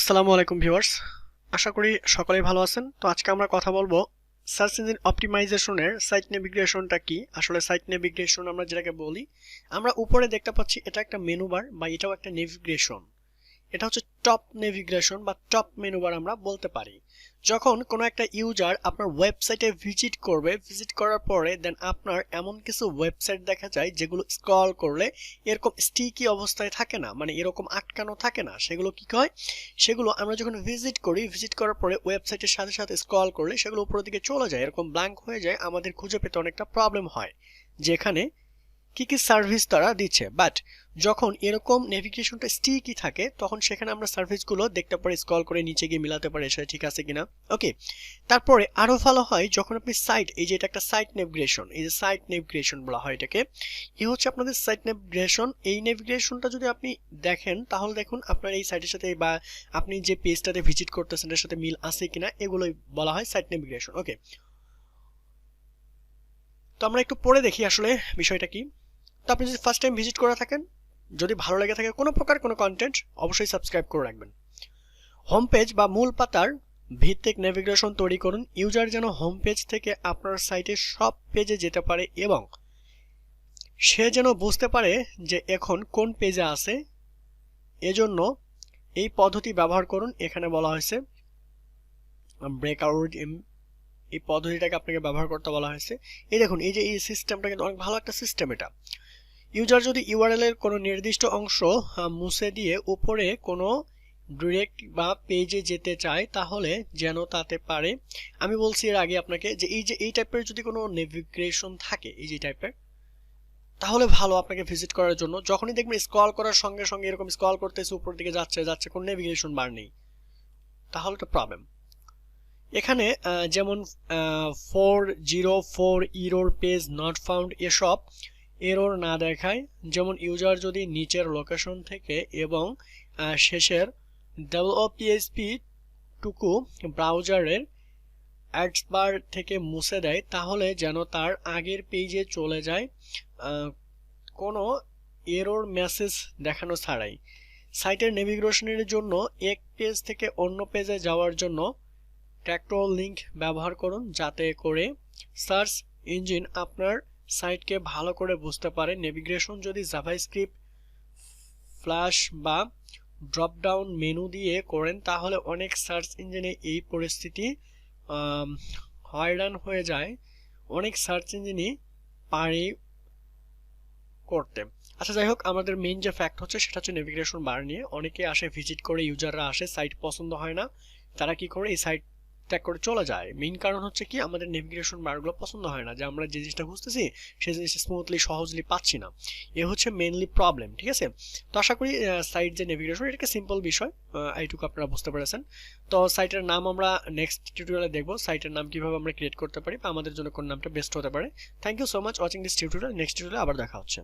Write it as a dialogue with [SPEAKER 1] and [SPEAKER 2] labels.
[SPEAKER 1] আসসালামু আলাইকুম ভিউয়ার্স, আশা করি সকলেই ভালো আছেন। তো আজকে আমরা কথা বলবো সার্চ ইঞ্জিন অপটিমাইজেশনের সাইট নেভিগেশনটা কি। আসলে সাইট নেভিগেশন আমরা যেটাকে বলি, আমরা উপরে দেখতে পাচ্ছি এটা একটা মেনু বার বা এটাও একটা নেভিগেশন। এটা হচ্ছে টপ নেভিগেশন বা টপ মেনু বার আমরা বলতে পারি। যখন কোনো একটা ইউজার আপনার ওয়েবসাইটে ভিজিট করবে, ভিজিট করার পরে দেন আপনার এমন কিছু ওয়েবসাইট দেখা যায় যেগুলো স্ক্রল করলে এরকম স্টিকি অবস্থায় থাকে না, মানে এরকম আটকানো থাকে না। সেগুলো কি হয়, সেগুলো আমরা যখন ভিজিট করি, ভিজিট করার পরে ওয়েবসাইটের সাথে সাথে স্ক্রল করলে সেগুলো উপরের দিকে চলে যায়, এরকম ব্ল্যাঙ্ক হয়ে যায়। আমাদের খুঁজে পেতে অনেকটা প্রবলেম হয় যেখানে কি কি সার্ভিস তারা দিচ্ছে। বাট যখন এরকম নেভিগেশনটা স্টিকি থাকে তখন সেখানে আমরা সার্ভিসগুলো দেখতে পারি, স্ক্রল করে নিচে গিয়ে মিলাতে পারি সেটা ঠিক আছে কিনা। ওকে, তারপরে আরো ভালো হয় যখন আপনি সাইট, এই যে এটা একটা সাইট নেভিগেশন, এই যে সাইট নেভিগেশন বলা হয় এটাকে, এই হচ্ছে আপনাদের সাইট নেভিগেশন। এই নেভিগেশনটা যদি আপনি দেখেন তাহলে দেখুন আপনার এই সাইটের সাথে বা আপনি যে পেজটাতে ভিজিট করতেছেন এর সাথে মিল আছে কিনা, এগুলোই বলা হয় সাইট নেভিগেশন। ওকে, তো আমরা একটু পরে দেখি আসলে বিষয়টা কি। তো আপনি যদি ফার্স্ট টাইম ভিজিট করে থাকেন, যদি ভালো লেগে থাকে কোনো প্রকার কোনো কন্টেন্ট, অবশ্যই সাবস্ক্রাইব করে রাখবেন। হোম পেজ বা মূল পাতার ভিত্তিক নেভিগেশন তৈরি করুন। ইউজার যেন হোম পেজ থেকে আপনার সাইটের সব পেজে যেতে পারে এবং সে যেন বুঝতে পারে যে এখন কোন পেজে আছে। এজন্য এই পদ্ধতি ব্যবহার করুন। এখানে বলা হয়েছে ব্রেকআউট, এই পদ্ধতিটাকে আপনাকে ব্যবহার করতে বলা হয়েছে। এই দেখুন, এই যে এই সিস্টেমটা কিন্তু অনেক ভালো একটা সিস্টেম। এটা ইউজার যদি ইউআরএল এর কোনো নির্দিষ্ট অংশ মুছে দিয়ে উপরে কোনো ডিরেক্ট বা পেজে যেতে চায় তাহলে যেন তাতে পারে। আমি বলছি এর আগে আপনাকে যে এই টাইপের যদি কোনো নেভিগেশন থাকে, এই যে টাইপের, তাহলে ভালো আপনাকে ভিজিট করার জন্য। যখনই দেখবেন স্ক্রল করার সঙ্গে সঙ্গে এরকম স্ক্রল করতেছে উপর দিকে যাচ্ছে যাচ্ছে, কোনো নেভিগেশন বার নেই, তাহলে তো প্রবলেম। এখানে যেমন 404 ইরোর পেজ নট ফাউন্ড এসব এরর না দেখায়। যেমন ইউজার যদি নিচের লোকেশন থেকে এবং শেষের ডব্লিউপিএসপি টুকু ব্রাউজারের অ্যাডস বার থেকে মুছে দেয় তাহলে যেন তার আগের পেজে চলে যায় কোনো এরর মেসেজ দেখানো ছাড়াই। সাইটের নেভিগেশনের জন্য এক পেজ থেকে অন্য পেজে যাওয়ার জন্য ট্র্যাক্টর লিংক ব্যবহার করুন, যাতে করে সার্চ ইঞ্জিন আপনার সাইটকে ভালো করে বুঝতে পারে। নেভিগেশন যদি জাভাস্ক্রিপ্ট, ফ্ল্যাশ বা ড্রপ ডাউন মেনু দিয়ে করেন তাহলে অনেক সার্চ ইঞ্জিনে এই পরিস্থিতি হয়রান হয়ে যায়। অনেক সার্চ ইঞ্জিনই পারে করতে। আচ্ছা, যাই হোক, আমাদের মেইন যে ফ্যাক্ট হচ্ছে সেটা হচ্ছে নেভিগেশন বার নিয়ে। অনেকে আসে, ভিজিট করে, ইউজাররা আসে, সাইট পছন্দ হয় না, তারা কি করে এই সাইট ত্যাগ করে চলে যায়। মেইন কারণ হচ্ছে কি, আমাদের নেভিগেশন বারগুলো পছন্দ হয় না, যে আমরা যে জিনিসটা খুঁজতেছি সেই জিনিসটা স্মুথলি সহজলি পাচ্ছি না। এ হচ্ছে মেইনলি প্রবলেম, ঠিক আছে। তো আশা করি সাইট যে নেভিগেশন এটাকে সিম্পল বিষয়, এইটুকু আপনারা বুঝতে পেরেছেন। তো সাইটের নাম আমরা নেক্সট টিউটোরিয়ালে দেখবো, সাইটের নাম কিভাবে আমরা ক্রিয়েট করতে পারি বা আমাদের জন্য কোন নামটা বেস্ট হতে পারে। Thank you so much watching this tutorial. Next টিউটোরিয়ালে আবার দেখা হচ্ছে।